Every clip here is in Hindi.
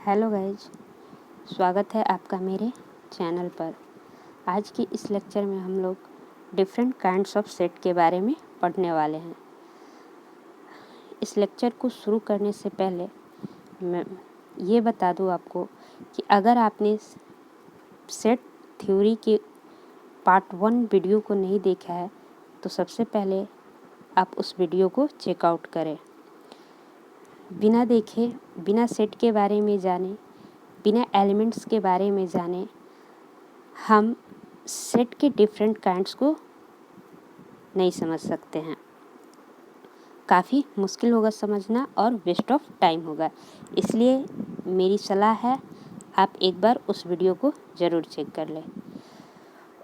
हेलो गाइज, स्वागत है आपका मेरे चैनल पर। आज के इस लेक्चर में हम लोग डिफरेंट काइंड्स ऑफ सेट के बारे में पढ़ने वाले हैं। इस लेक्चर को शुरू करने से पहले मैं ये बता दूं आपको कि अगर आपने सेट थ्योरी के पार्ट 1 वीडियो को नहीं देखा है तो सबसे पहले आप उस वीडियो को चेकआउट करें। बिना देखे, बिना सेट के बारे में जाने, बिना एलिमेंट्स के बारे में जाने हम सेट के डिफरेंट काइंड्स को नहीं समझ सकते हैं। काफ़ी मुश्किल होगा समझना और वेस्ट ऑफ टाइम होगा। इसलिए मेरी सलाह है आप एक बार उस वीडियो को ज़रूर चेक कर लें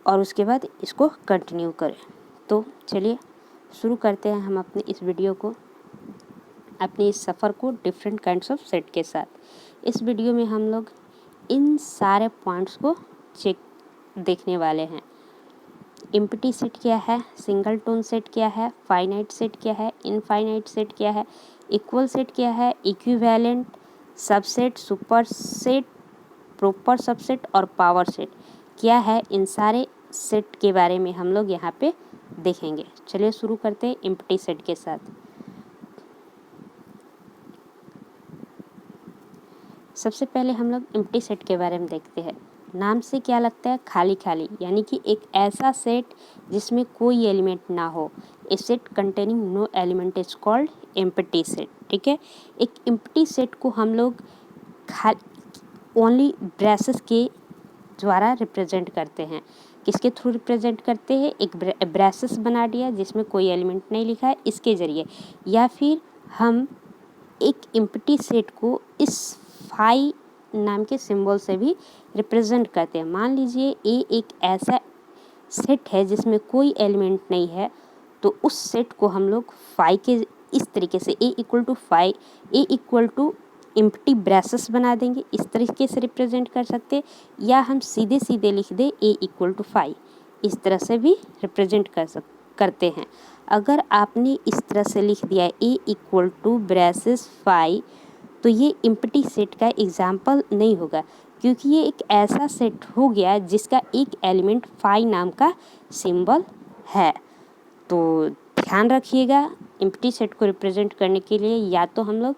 और उसके बाद इसको कंटिन्यू करें। तो चलिए शुरू करते हैं हम अपने इस वीडियो को, अपने इस सफ़र को डिफरेंट काइंड्स ऑफ सेट के साथ। इस वीडियो में हम लोग इन सारे पॉइंट्स को देखने वाले हैं। एम्प्टी सेट क्या है, सिंगल टोन सेट क्या है, फाइनाइट सेट क्या है, इनफाइनाइट सेट क्या है, इक्वल सेट क्या है, equivalent, subset, superset, proper subset और पावर सेट क्या है, इन सारे सेट के बारे में हम लोग यहाँ पे देखेंगे। चलिए शुरू करते हैं एम्प्टी सेट के साथ। सबसे पहले हम लोग एम्प्टी सेट के बारे में देखते हैं। नाम से क्या लगता है, खाली खाली, यानी कि एक ऐसा सेट जिसमें कोई एलिमेंट ना हो। A set containing no element is called empty set. ठीक है, एक एम्प्टी सेट को हम लोग ओनली ब्रेसेस के द्वारा रिप्रेजेंट करते हैं। किसके थ्रू रिप्रेजेंट करते हैं? एक ब्रेसेस बना दिया जिसमें कोई एलिमेंट नहीं लिखा है, इसके ज़रिए। या फिर हम एक एम्प्टी सेट को इस फाई नाम के सिंबल से भी रिप्रेजेंट करते हैं। मान लीजिए ए एक ऐसा सेट है जिसमें कोई एलिमेंट नहीं है, तो उस सेट को हम लोग फाई के इस तरीके से A equal to phi, A equal to empty braces बना देंगे, इस तरीके से रिप्रेजेंट कर सकते हैं। या हम सीधे सीधे लिख दें ए इक्वल टू फाई, इस तरह से भी रिप्रेजेंट करते हैं। अगर आपने इस तरह से लिख दिया ए इक्वल टू ब्रेसेस फाई, तो ये एम्प्टी सेट का एग्जाम्पल नहीं होगा, क्योंकि ये एक ऐसा सेट हो गया जिसका एक एलिमेंट फाई नाम का सिंबल है। तो ध्यान रखिएगा, एम्प्टी सेट को रिप्रेजेंट करने के लिए या तो हम लोग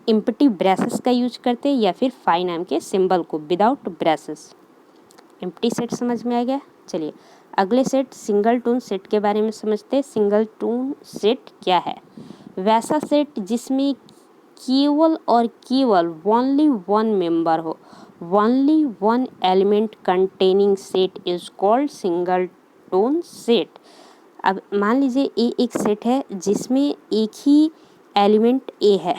एम्प्टी ब्रेसेस का यूज करते हैं या फिर फाई नाम के सिंबल को विदाउट ब्रेसेस। एम्प्टी सेट समझ में आ गया। चलिए अगले सेट सिंगल टोन सेट के बारे में समझते हैं। सिंगल टोन सेट क्या है? वैसा सेट जिसमें केवल और केवल ओनली वन मेंबर हो, only one element containing set is called single tone set. अब मान लीजिए ए एक सेट है जिसमें एक ही एलिमेंट ए है,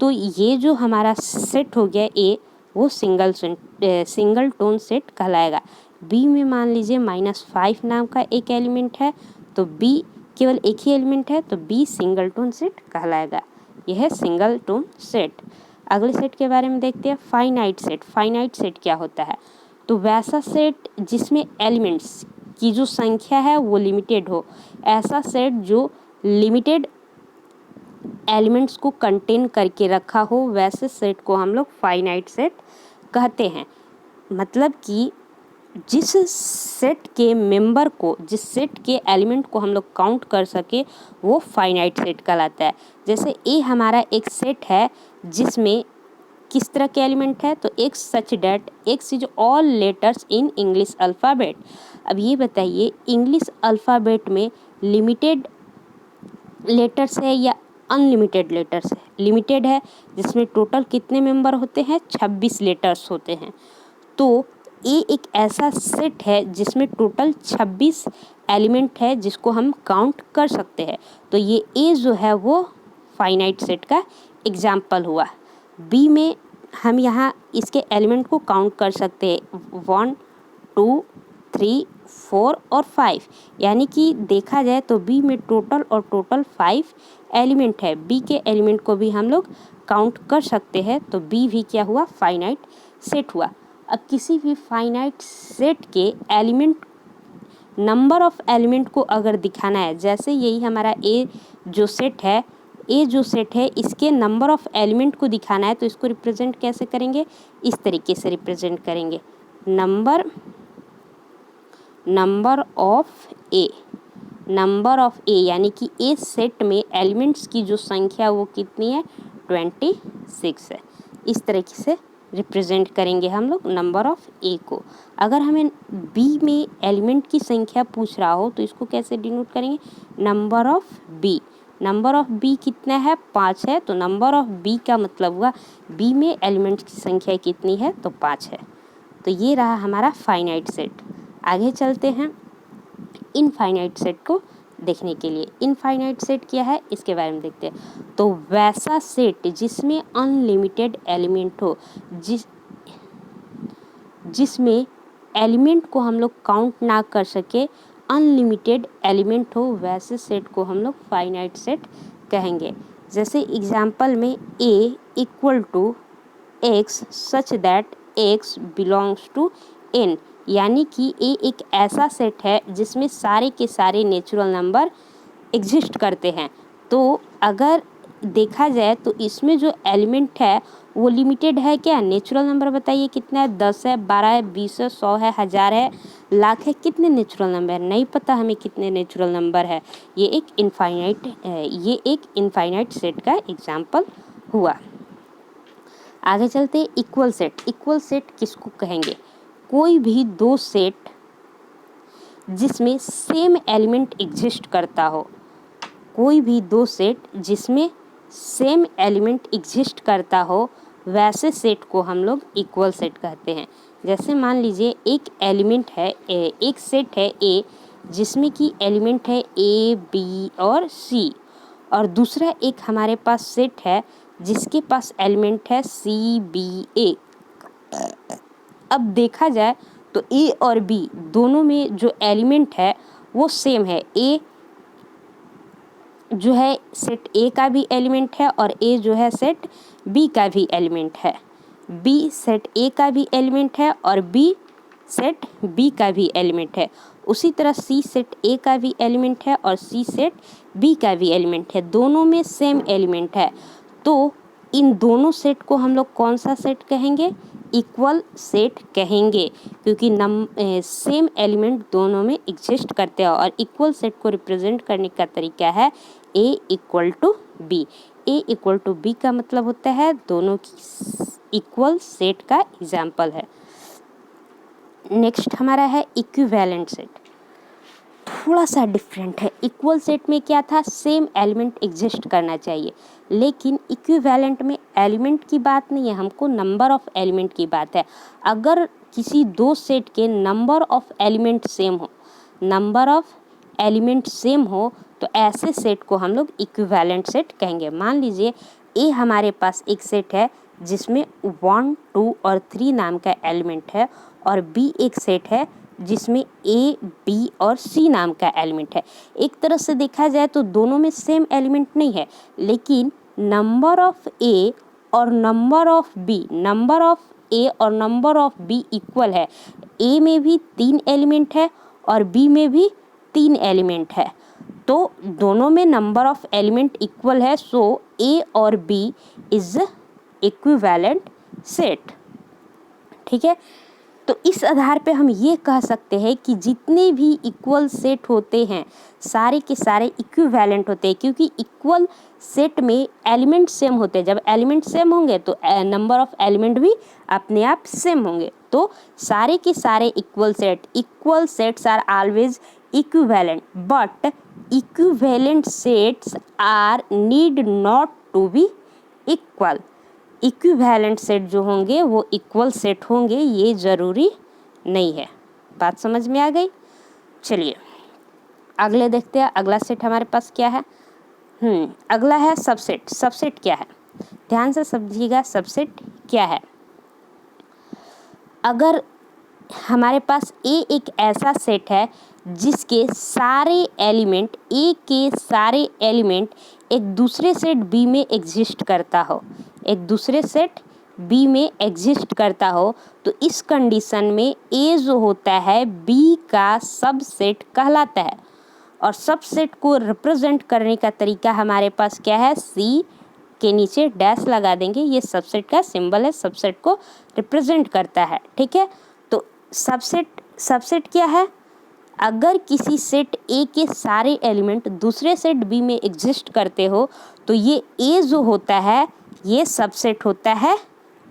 तो ये जो हमारा सेट हो गया ए, वो सिंगल टोन सेट कहलाएगा। बी में मान लीजिए -5 नाम का एक एलिमेंट है, तो बी केवल एक ही एलिमेंट है, तो बी सिंगल टोन सेट कहलाएगा। यह है सिंगल टोन सेट। अगले सेट के बारे में देखते हैं, फाइनाइट सेट। फाइनाइट सेट क्या होता है? तो वैसा सेट जिसमें एलिमेंट्स की जो संख्या है वो लिमिटेड हो, ऐसा सेट जो लिमिटेड एलिमेंट्स को कंटेन करके रखा हो, वैसे सेट को हम लोग फाइनाइट सेट कहते हैं। मतलब कि जिस सेट के मेंबर को, जिस सेट के एलिमेंट को हम लोग काउंट कर सके, वो फाइनाइट सेट कहलाता है। जैसे ए हमारा एक सेट है जिसमें किस तरह के एलिमेंट है, तो x such that x is all letters in English alphabet. अब ये बताइए, इंग्लिश अल्फ़ाबेट में लिमिटेड लेटर्स है या अनलिमिटेड लेटर्स है? लिमिटेड है, जिसमें टोटल कितने मेंबर होते हैं? 26 लेटर्स होते हैं। तो ए एक ऐसा सेट है जिसमें टोटल 26 एलिमेंट है जिसको हम काउंट कर सकते हैं। तो ये ए जो है वो फाइनाइट सेट का एग्जाम्पल हुआ। बी में हम यहाँ इसके एलिमेंट को काउंट कर सकते हैं 1, 2, 3, 4 और 5, यानी कि देखा जाए तो बी में टोटल 5 एलिमेंट है। बी के एलिमेंट को भी हम लोग काउंट कर सकते हैं, तो बी भी क्या हुआ? फाइनाइट सेट हुआ। अब किसी भी फाइनाइट सेट के एलिमेंट, नंबर ऑफ एलिमेंट को अगर दिखाना है, जैसे यही हमारा ए जो सेट है, ए जो सेट है इसके नंबर ऑफ एलिमेंट को दिखाना है, तो इसको रिप्रेजेंट कैसे करेंगे, इस तरीके से रिप्रेजेंट करेंगे, नंबर ऑफ ए, यानी कि ए सेट में एलिमेंट्स की जो संख्या वो कितनी है, 26 है। इस तरीके से रिप्रेजेंट करेंगे हम लोग नंबर ऑफ ए को। अगर हमें बी में एलिमेंट की संख्या पूछ रहा हो तो इसको कैसे डिनोट करेंगे, number of B. Number of B कितना है, 5 है, तो नंबर ऑफ बी का मतलब हुआ बी में एलिमेंट की संख्या कितनी है, तो 5 है। तो ये रहा हमारा फाइनाइट सेट। आगे चलते हैं इनफाइनाइट सेट को देखने के लिए। इनफाइनाइट सेट क्या है इसके बारे में देखते हैं। तो वैसा सेट जिसमें अनलिमिटेड एलिमेंट हो, जिसमें एलिमेंट को हम लोग काउंट ना कर सके, अनलिमिटेड एलिमेंट हो, वैसे सेट को हम लोग फाइनाइट सेट कहेंगे। जैसे एग्जाम्पल में a equal to x such that x belongs to n, यानी कि a एक ऐसा सेट है जिसमें सारे के सारे नेचुरल नंबर एग्जिस्ट करते हैं। तो अगर देखा जाए तो इसमें जो एलिमेंट है वो लिमिटेड है क्या, नेचुरल नंबर बताइए कितना है, 10 है, 12 है, 20 है, 100 है, 1000 है, लाख है, कितने नेचुरल नंबर है, नहीं पता हमें कितने नेचुरल नंबर है। ये एक इनफाइनाइट सेट का एग्जाम्पल हुआ। आगे चलते इक्वल सेट। इक्वल सेट किसको कहेंगे, कोई भी दो सेट जिसमें सेम एलिमेंट एग्जिस्ट करता हो, कोई भी दो सेट जिसमें सेम एलिमेंट एग्जिस्ट करता हो, वैसे सेट को हम लोग इक्वल सेट कहते हैं। जैसे मान लीजिए एक एलिमेंट है, एक सेट है ए जिसमें कि एलिमेंट है ए बी और सी, और दूसरा एक हमारे पास सेट है जिसके पास एलिमेंट है सी बी ए। अब देखा जाए तो ए और बी दोनों में जो एलिमेंट है वो सेम है। ए जो है सेट ए का भी एलिमेंट है और ए जो है सेट बी का भी एलिमेंट है। बी सेट ए का भी एलिमेंट है और बी सेट बी का भी एलिमेंट है। उसी तरह सी सेट ए का भी एलिमेंट है और सी सेट बी का भी एलिमेंट है, दोनों में सेम एलिमेंट है। तो इन दोनों सेट को हम लोग कौन सा सेट कहेंगे, इक्वल सेट कहेंगे, क्योंकि सेम एलिमेंट दोनों में एग्जिस्ट करते हैं। और इक्वल सेट को रिप्रेजेंट करने का तरीका है a equal to B. a equal to B का मतलब होता है दोनों की इक्वल सेट का एग्जाम्पल है। नेक्स्ट हमारा है इक्विवेलेंट सेट। थोड़ा सा डिफरेंट है। इक्वल सेट में क्या था, सेम एलिमेंट एग्जिस्ट करना चाहिए, लेकिन इक्विवेलेंट में एलिमेंट की बात नहीं है, हमको नंबर ऑफ एलिमेंट की बात है। अगर किसी दो सेट के नंबर ऑफ एलिमेंट सेम हो तो ऐसे सेट को हम लोग इक्विवेलेंट सेट कहेंगे। मान लीजिए ए हमारे पास एक सेट है जिसमें 1, 2 और 3 नाम का एलिमेंट है, और बी एक सेट है जिसमें ए बी और सी नाम का एलिमेंट है। एक तरह से देखा जाए तो दोनों में सेम एलिमेंट नहीं है, लेकिन नंबर ऑफ ए और नंबर ऑफ बी इक्वल है। ए में भी 3 एलिमेंट है और बी में भी 3 एलिमेंट है, तो दोनों में नंबर ऑफ एलिमेंट इक्वल है। सो ए और बी इज इक्विवेलेंट सेट। ठीक है, तो इस आधार पे हम ये कह सकते हैं कि जितने भी इक्वल सेट होते हैं सारे के सारे इक्विवेलेंट होते हैं, क्योंकि इक्वल सेट में एलिमेंट सेम होते हैं। जब एलिमेंट सेम होंगे तो नंबर ऑफ एलिमेंट भी अपने आप सेम होंगे। तो सारे के सारे equal sets are always equivalent, but equivalent sets are need not to be equal. Equivalent set जो होंगे वो इक्वल सेट होंगे, ये ज़रूरी नहीं है। बात समझ में आ गई। चलिए अगले देखते हैं। अगला सेट हमारे पास क्या है, अगला है सबसेट। सबसेट क्या है, ध्यान से समझिएगा। सबसेट क्या है, अगर हमारे पास ए एक ऐसा सेट है जिसके सारे एलिमेंट, ए के सारे एलिमेंट एक दूसरे सेट बी में एग्जिस्ट करता हो, तो इस कंडीशन में ए जो होता है बी का सबसेट कहलाता है। और सबसेट को रिप्रेजेंट करने का तरीका हमारे पास क्या है, सी के नीचे डैश लगा देंगे, ये सबसेट का सिंबल है, सबसेट को रिप्रेजेंट करता है। ठीक है, तो सबसेट क्या है, अगर किसी सेट ए के सारे एलिमेंट दूसरे सेट बी में एग्जिस्ट करते हो तो ये ए जो होता है ये सबसेट होता है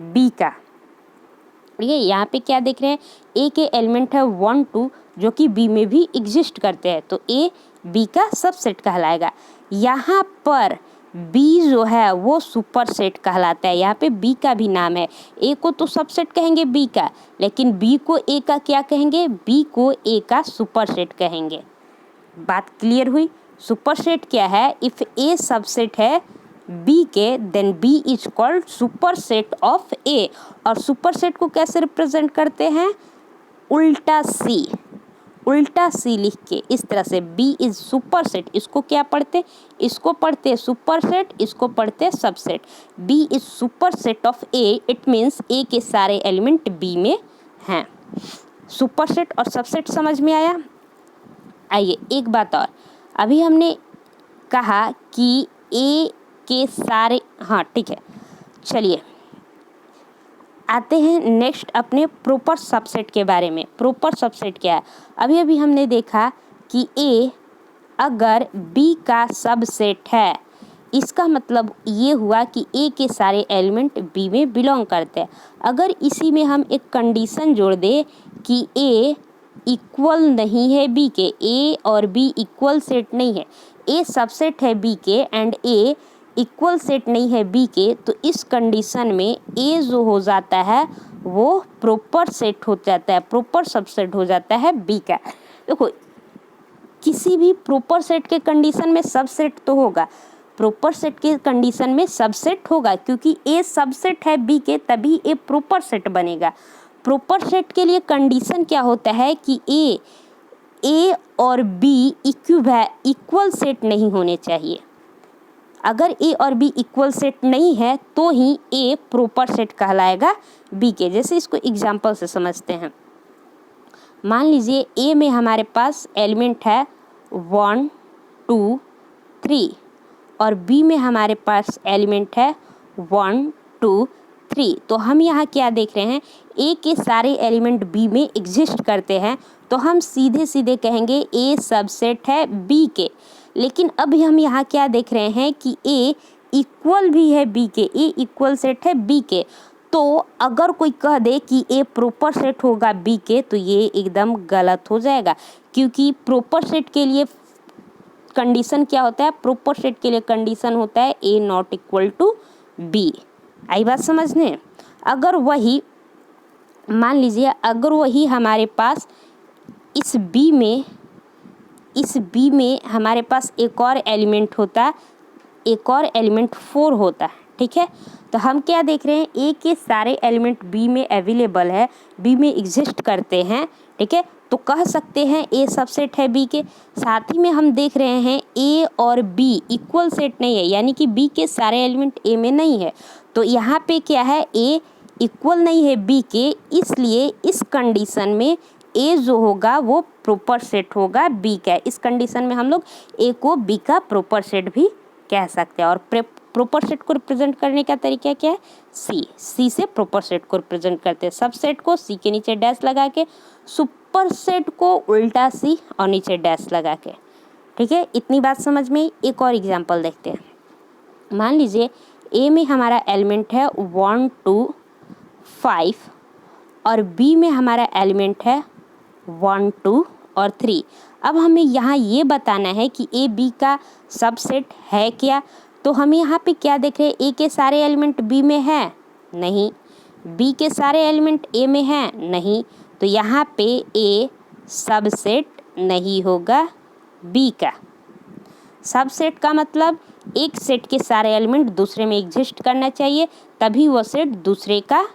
बी का। ठीक है, यहाँ पे क्या देख रहे हैं, ए के एलिमेंट है 1 2 जो कि बी में भी एग्जिस्ट करते हैं, तो ए बी का सबसेट कहलाएगा। यहाँ पर बी जो है वो सुपरसेट कहलाता है, यहाँ पे बी का भी नाम है। ए को तो सबसेट कहेंगे बी का, लेकिन बी को ए का क्या कहेंगे, बी को ए का सुपरसेट कहेंगे। बात क्लियर हुई। सुपरसेट क्या है, इफ ए सबसेट है बी के then B is called superset of A. और सुपरसेट को कैसे रिप्रेजेंट करते हैं, उल्टा सी लिख के इस तरह से, बी इज सुपरसेट, इसको क्या पढ़ते, इसको पढ़ते सुपरसेट, इसको पढ़ते subset. B is superset of A, it means A के सारे एलिमेंट बी में हैं। सुपरसेट और सबसेट समझ में आया। आइए एक बात और, अभी हमने कहा कि ए के सारे, हाँ ठीक है, चलिए आते हैं नेक्स्ट अपने प्रॉपर सबसेट के बारे में। प्रॉपर सबसेट क्या है, अभी हमने देखा कि ए अगर बी का सबसेट है, इसका मतलब ये हुआ कि ए के सारे एलिमेंट बी में बिलोंग करते हैं। अगर इसी में हम एक कंडीशन जोड़ दें कि ए इक्वल नहीं है बी के, ए और बी इक्वल सेट नहीं है, ए सबसेट है बी के एंड ए इक्वल सेट नहीं है बी के, तो इस कंडीशन में ए जो हो जाता है वो प्रॉपर सेट हो जाता है, प्रॉपर सबसेट हो जाता है बी का। देखो किसी भी प्रॉपर सेट के कंडीशन में सबसेट तो होगा, प्रॉपर सेट के कंडीशन में सबसेट होगा, क्योंकि ए सबसेट है बी के तभी ए प्रॉपर सेट बनेगा। प्रॉपर सेट के लिए कंडीशन क्या होता है कि ए और बी इक्वल सेट नहीं होने चाहिए। अगर ए और बी इक्वल सेट नहीं है तो ही ए प्रॉपर सेट कहलाएगा बी के। जैसे इसको एग्जांपल से समझते हैं, मान लीजिए ए में हमारे पास एलिमेंट है 1 2 3 और बी में हमारे पास एलिमेंट है 1 2 3। तो हम यहाँ क्या देख रहे हैं, ए के सारे एलिमेंट बी में एग्जिस्ट करते हैं, तो हम सीधे कहेंगे ए सबसेट है बी के। लेकिन अब हम यहाँ क्या देख रहे हैं कि ए इक्वल भी है बी के, ए इक्वल सेट है बी के। तो अगर कोई कह दे कि ए प्रॉपर सेट होगा बी के, तो ये एकदम गलत हो जाएगा, क्योंकि प्रॉपर सेट के लिए कंडीशन क्या होता है, प्रॉपर सेट के लिए कंडीशन होता है ए नॉट इक्वल टू बी। आई बात समझने। अगर वही मान लीजिए, अगर वही हमारे पास इस बी में हमारे पास एक और एलिमेंट होता, एक और एलिमेंट 4 होता, ठीक है, तो हम क्या देख रहे हैं, ए के सारे एलिमेंट बी में अवेलेबल है, बी में एग्जिस्ट करते हैं, ठीक है, तो कह सकते हैं ए सबसेट है बी के। साथ ही में हम देख रहे हैं ए और बी इक्वल सेट नहीं है, यानी कि बी के सारे एलिमेंट ए में नहीं है, तो यहाँ पे क्या है, ए इक्वल नहीं है बी के, इसलिए इस कंडीशन में ए जो होगा वो प्रॉपर सेट होगा बी का। इस कंडीशन में हम लोग ए को बी का प्रॉपर सेट भी कह सकते हैं। और प्रॉपर सेट को रिप्रेजेंट करने का तरीका क्या है, सी से प्रॉपर सेट को रिप्रेजेंट करते हैं, सबसेट को सी के नीचे डैश लगा के, सुपर सेट को उल्टा सी और नीचे डैश लगा के। ठीक है, इतनी बात समझ में। एक और एग्जांपल देखते हैं। मान लीजिए ए में हमारा एलिमेंट है 1 2 5 और बी में हमारा एलिमेंट है 1 2 और 3। अब हमें यहाँ ये बताना है कि ए बी का सबसेट है क्या, तो हम यहाँ पे क्या देख रहे हैं, ए के सारे एलिमेंट बी में हैं, नहीं, बी के सारे एलिमेंट ए में हैं, नहीं, तो यहाँ पे ए सबसेट नहीं होगा बी का। सबसेट का मतलब एक सेट के सारे एलिमेंट दूसरे में एग्जिस्ट करना चाहिए, तभी वो सेट दूसरे का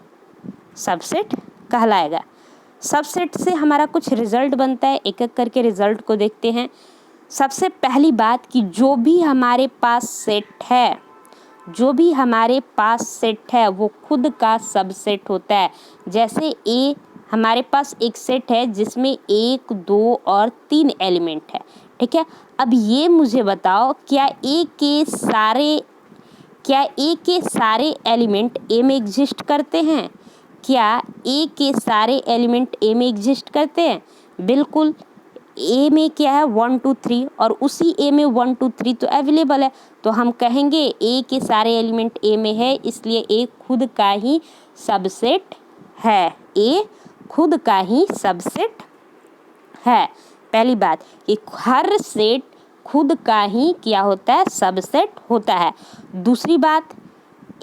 सबसेट कहलाएगा। सबसेट से हमारा कुछ रिजल्ट बनता है, एक एक करके रिजल्ट को देखते हैं। सबसे पहली बात कि जो भी हमारे पास सेट है, जो भी हमारे पास सेट है वो खुद का सबसेट होता है। जैसे ए हमारे पास एक सेट है जिसमें 1 2 और 3 एलिमेंट है, ठीक है। अब ये मुझे बताओ, क्या ए के सारे एलिमेंट ए में एग्जिस्ट करते हैं? क्या ए के सारे एलिमेंट ए में एग्जिस्ट करते हैं? बिल्कुल। ए में क्या है 1 2 3 और उसी ए में 1 2 3 तो अवेलेबल है, तो हम कहेंगे ए के सारे एलिमेंट ए में है, इसलिए ए खुद का ही सबसेट है। ए खुद का ही सबसेट है। पहली बात कि हर सेट खुद का ही क्या होता है? सबसेट होता है। दूसरी बात,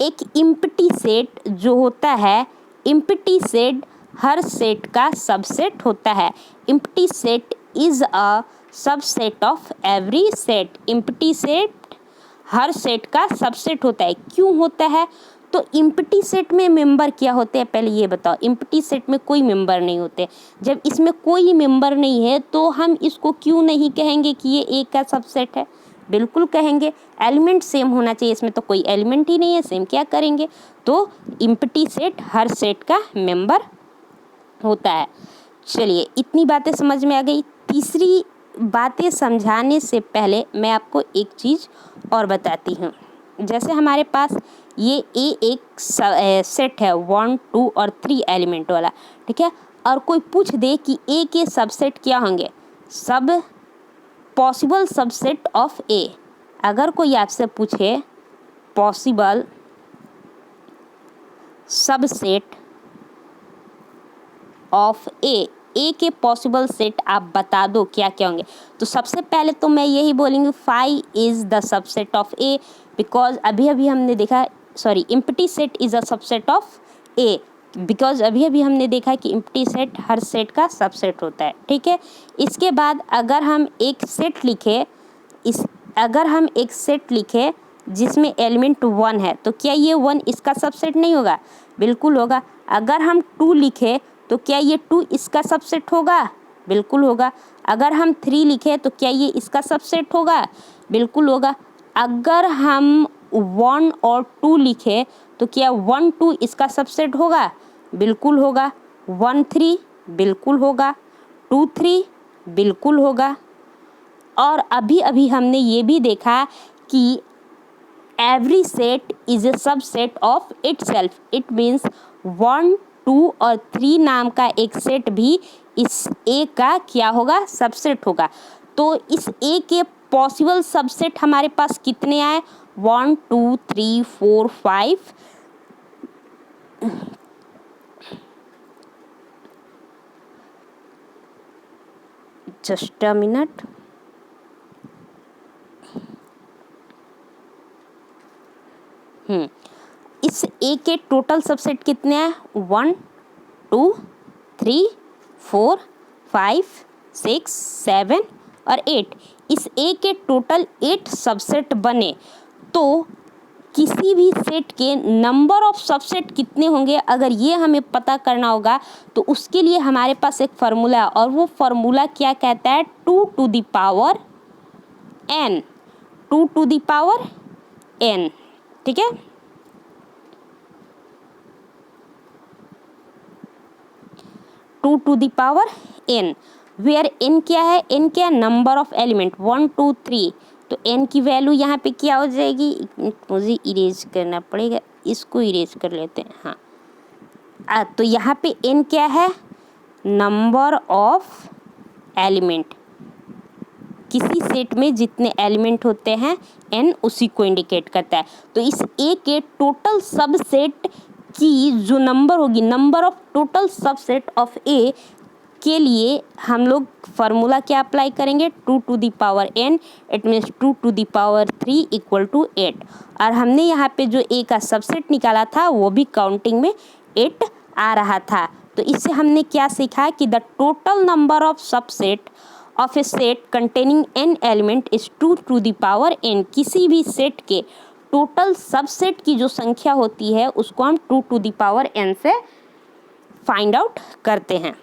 एक इम्प्टी सेट जो होता है, इम्प्टी सेट हर सेट का सबसेट होता है। Empty set is a subset of every set. Empty set her set का सबसेट होता है। क्यों होता है? तो इम्प्टी सेट में मेंबर क्या होते हैं, पहले ये बताओ। इम्प्टी सेट में कोई मेंबर नहीं होते। जब इसमें कोई मेंबर नहीं है तो हम इसको क्यों नहीं कहेंगे कि ये ए का सबसेट है? बिल्कुल कहेंगे। एलिमेंट सेम होना चाहिए, इसमें तो कोई एलिमेंट ही नहीं है, सेम क्या करेंगे? तो इम्प्टी सेट हर सेट का मेंबर होता है। चलिए, इतनी बातें समझ में आ गई। तीसरी बातें समझाने से पहले मैं आपको एक चीज़ और बताती हूँ। जैसे हमारे पास ये ए एक सेट है 1 2 और 3 एलिमेंट वाला, ठीक है। और कोई पूछ दे कि ए के सबसेट क्या होंगे? सब पॉसिबल सबसेट ऑफ ए। अगर कोई आपसे पूछे पॉसिबल सबसेट ऑफ ए के पॉसिबल सेट आप बता दो क्या क्या होंगे, तो सबसे पहले तो मैं यही बोलूँगी 5 is the subset of A, because अभी हमने देखा, sorry, empty set is a subset of A, because अभी हमने देखा कि इम्प्टी सेट हर सेट का सबसेट होता है, ठीक है। इसके बाद अगर हम एक सेट लिखे जिसमें एलिमेंट 1 है, तो क्या ये 1 इसका सबसेट नहीं होगा? बिल्कुल होगा। अगर हम 2 लिखे तो क्या ये 2 इसका सबसेट होगा? बिल्कुल होगा। अगर हम 3 लिखें तो क्या ये इसका सबसेट होगा? बिल्कुल होगा। अगर हम 1 और 2 लिखें तो क्या 1 2 इसका सबसेट होगा? बिल्कुल होगा। 1 3 बिल्कुल होगा। 2 3 बिल्कुल होगा। और अभी हमने ये भी देखा कि every set is a subset of itself. It means 1 2 और 3 नाम का एक सेट भी इस ए का क्या होगा? सबसेट होगा। तो इस ए के पॉसिबल सबसेट हमारे पास कितने आए? 1 2 3 4 5। Just a minute. इस ए के टोटल सबसेट कितने हैं? 1 2 3 4 5 6 7 और 8। इस ए के टोटल 8 सबसेट बने, तो किसी भी सेट के नंबर ऑफ सबसेट कितने होंगे, अगर ये हमें पता करना होगा तो उसके लिए हमारे पास एक फार्मूला है, और वो फार्मूला क्या कहता है? 2 to the power n। 2 to the power n, ठीक है। 2 to the power n, where n क्या है? n क्या है? Number of element 1 2 3। तो n की वैल्यू यहाँ पे क्या हो जाएगी? मुझे इरेज करना पड़ेगा, इसको इरेज कर लेते हैं। हाँ, तो यहाँ पे n क्या है? Number of element. किसी सेट में जितने एलिमेंट होते हैं n उसी को इंडिकेट करता है। तो इस a के टोटल सबसेट की जो नंबर होगी, number of total subset of a के लिए हम लोग फार्मूला क्या अप्लाई करेंगे? 2 to the power n। It means 2 to the power 3 equal to 8। और हमने यहाँ पे जो a का सबसेट निकाला था वो भी काउंटिंग में 8 आ रहा था। तो इससे हमने क्या सीखा कि the total number of subset of a set containing n element is 2 to the power n। किसी भी सेट के टोटल सबसेट की जो संख्या होती है उसको हम 2 टू द पावर n से फाइंड आउट करते हैं।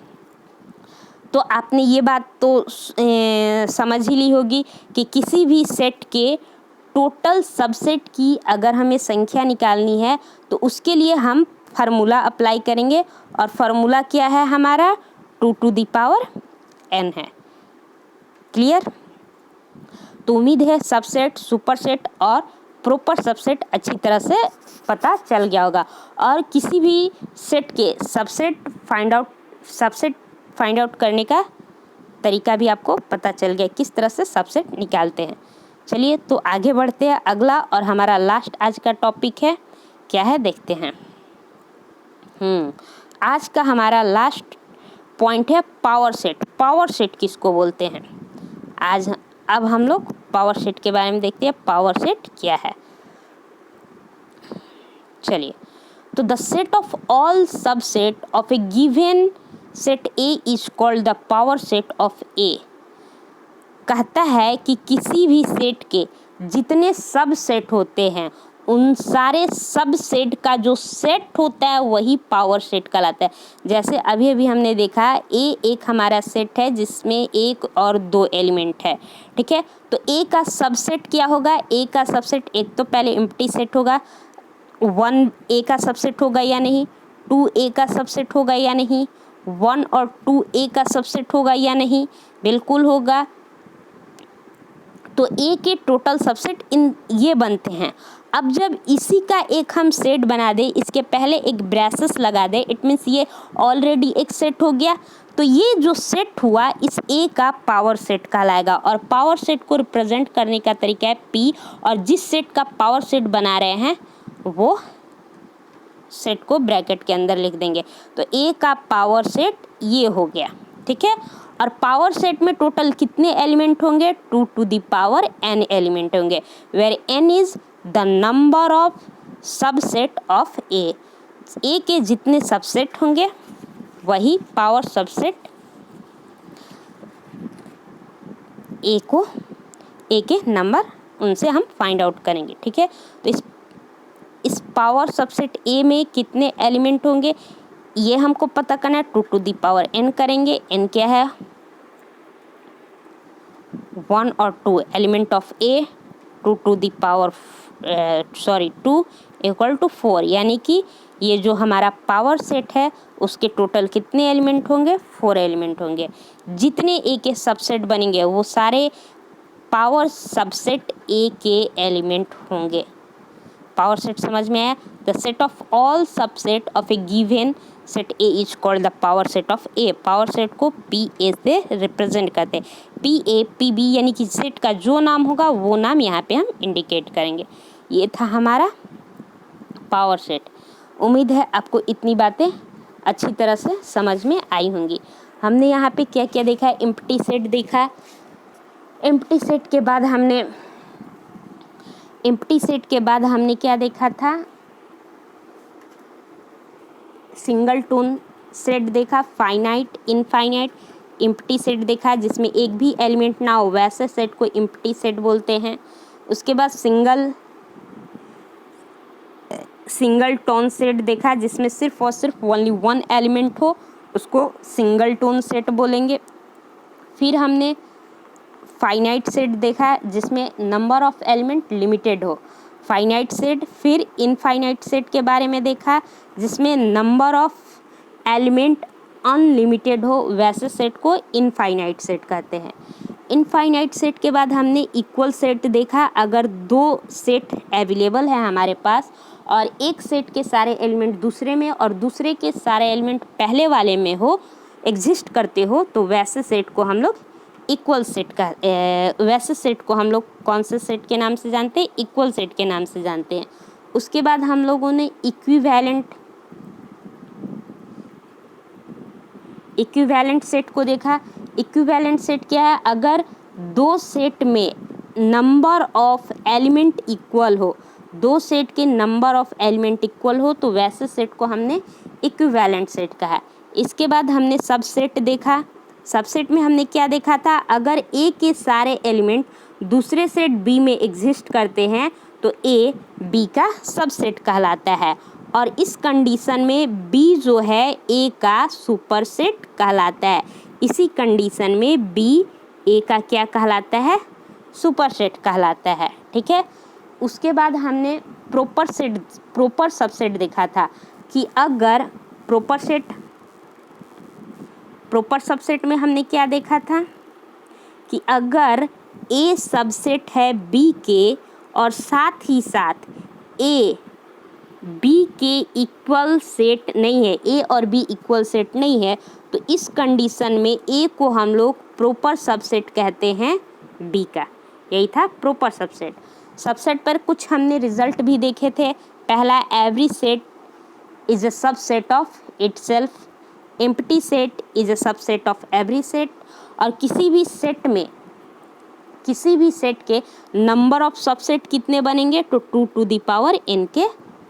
तो आपने ये बात तो समझ ही ली होगी कि किसी भी सेट के टोटल सबसेट की अगर हमें संख्या निकालनी है तो उसके लिए हम फार्मूला अप्लाई करेंगे, और फार्मूला क्या है हमारा? 2 टू द पावर n है। क्लियर? तो उम्मीद है सबसेट, सुपरसेट और प्रॉपर सबसेट अच्छी तरह से पता चल गया होगा। और किसी भी सेट के सबसेट फाइंड आउट करने का तरीका भी आपको पता चल गया, किस तरह से सबसेट निकालते हैं। चलिए तो आगे बढ़ते हैं। अगला और हमारा लास्ट आज का टॉपिक है, क्या है देखते हैं। आज का हमारा लास्ट पॉइंट है पावर सेट। पावर सेट किसको बोलते हैं? अब हम लोग पावर सेट के बारे में देखते हैं, पावर सेट क्या है। चलिए, तो the set of all subset of a given set A is called the power set of A. कहता है कि किसी भी सेट के जितने सब सेट होते हैं उन सारे सब सेट का जो सेट होता है वही पावर सेट कहलाता है। जैसे अभी अभी हमने देखा ए एक हमारा सेट है जिसमें एक और दो एलिमेंट है, ठीक है। तो ए का सबसेट क्या होगा? ए का सबसेट एक तो पहले एम्प्टी सेट होगा, 1 ए का सबसेट होगा या नहीं, 2 ए का सबसेट होगा या नहीं, 1 और 2 ए का सबसेट होगा या नहीं, बिल्कुल होगा। तो ए के टोटल सबसेट ये बनते हैं। अब जब इसी का एक हम सेट बना दें, इसके पहले एक ब्रेसेस लगा दें, इट मीन्स ये ऑलरेडी एक सेट हो गया। तो ये जो सेट हुआ इस ए का पावर सेट कहलाएगा। और पावर सेट को रिप्रेजेंट करने का तरीका है पी, और जिस सेट का पावर सेट बना रहे हैं वो सेट को ब्रैकेट के अंदर लिख देंगे। तो ए का पावर सेट ये हो गया, ठीक है। और पावर सेट में टोटल कितने एलिमेंट होंगे? 2 to the power n element होंगे, where n is the number of subset of A. A के जितने सबसेट होंगे वही पावर सबसेट ए के नंबर उनसे हम फाइंड आउट करेंगे, ठीक है। तो इस पावर सबसेट ए में कितने एलिमेंट होंगे ये हमको पता करना है। 2 to the power n करेंगे। n क्या है? 1 और 2 element of A, 2 to the power 2 equal to 4, यानी कि ये जो हमारा पावर सेट है उसके टोटल कितने एलिमेंट होंगे? 4 एलिमेंट होंगे। जितने ए के सबसेट बनेंगे वो सारे पावर सबसेट ए के एलिमेंट होंगे। पावर सेट समझ में आया? The set of all subset of a given set A is called the power set of A. Power set को पी ए से रिप्रेजेंट करते हैं। पी ए पी बी यानी कि सेट का जो नाम होगा वो नाम यहाँ पे हम इंडिकेट करेंगे। ये था हमारा पावर सेट। उम्मीद है आपको इतनी बातें अच्छी तरह से समझ में आई होंगी। हमने यहाँ पे क्या क्या देखा है? एम्प्टी सेट देखा। एम्प्टी सेट के बाद हमने क्या देखा था? सिंगलटन सेट देखा, फाइनाइट, इनफाइनाइट। एम्प्टी सेट देखा जिसमें एक भी एलिमेंट ना हो, वैसे सेट को एम्प्टी सेट बोलते हैं। उसके बाद सिंगलटन सेट देखा जिसमें सिर्फ और सिर्फ ओनली 1 एलिमेंट हो, उसको सिंगलटन सेट बोलेंगे। फिर हमने फाइनाइट सेट देखा जिसमें नंबर ऑफ एलिमेंट लिमिटेड हो, फाइनाइट सेट। फिर इनफाइनाइट सेट के बारे में देखा जिसमें नंबर ऑफ एलिमेंट अनलिमिटेड हो, वैसे सेट को इनफाइनाइट सेट कहते हैं। इनफाइनाइट सेट के बाद हमने इक्वल सेट देखा। अगर 2 सेट अवेलेबल है हमारे पास और एक सेट के सारे एलिमेंट दूसरे में और दूसरे के सारे एलिमेंट पहले वाले में हो, एग्जिस्ट करते हो, तो वैसे सेट को हम लोग इक्वल सेट का वैसे सेट को हम लोग कौन से सेट के नाम से जानते हैं? इक्वल सेट के नाम से जानते हैं। उसके बाद हम लोगों ने इक्विवेलेंट सेट को देखा। इक्विवेलेंट सेट क्या है? अगर 2 सेट में नंबर ऑफ एलिमेंट इक्वल हो, 2 सेट के नंबर ऑफ एलिमेंट इक्वल हो, तो वैसे सेट को हमने इक्विवेलेंट सेट कहा। इसके बाद हमने सबसेट देखा। सबसेट में हमने क्या देखा था? अगर ए के सारे एलिमेंट दूसरे सेट बी में एग्जिस्ट करते हैं तो ए बी का सबसेट कहलाता है, और इस कंडीशन में बी जो है ए का सुपरसेट कहलाता है। इसी कंडीशन में बी ए का क्या कहलाता है? सुपरसेट कहलाता है, ठीक है। उसके बाद हमने प्रॉपर सबसेट देखा था कि अगर प्रॉपर सबसेट में हमने क्या देखा था कि अगर ए सबसेट है बी के और साथ ही साथ ए बी के इक्वल सेट नहीं है, ए और बी इक्वल सेट नहीं है, तो इस कंडीशन में ए को हम लोग प्रॉपर सबसेट कहते हैं बी का। यही था प्रॉपर सबसेट। सबसेट पर कुछ हमने रिजल्ट भी देखे थे। पहला, every set is a subset of itself, empty set is a subset of every set, और किसी भी सेट के नंबर ऑफ सबसेट कितने बनेंगे, तो 2 टू द पावर n के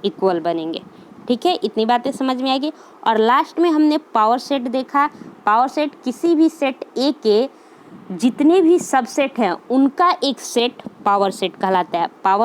इक्वल बनेंगे। ठीक है, इतनी बातें समझ में आएगी। और लास्ट में हमने पावर सेट देखा। पावर सेट किसी भी सेट ए के जितने भी सबसेट हैं उनका एक सेट पावर सेट कहलाता है। पावर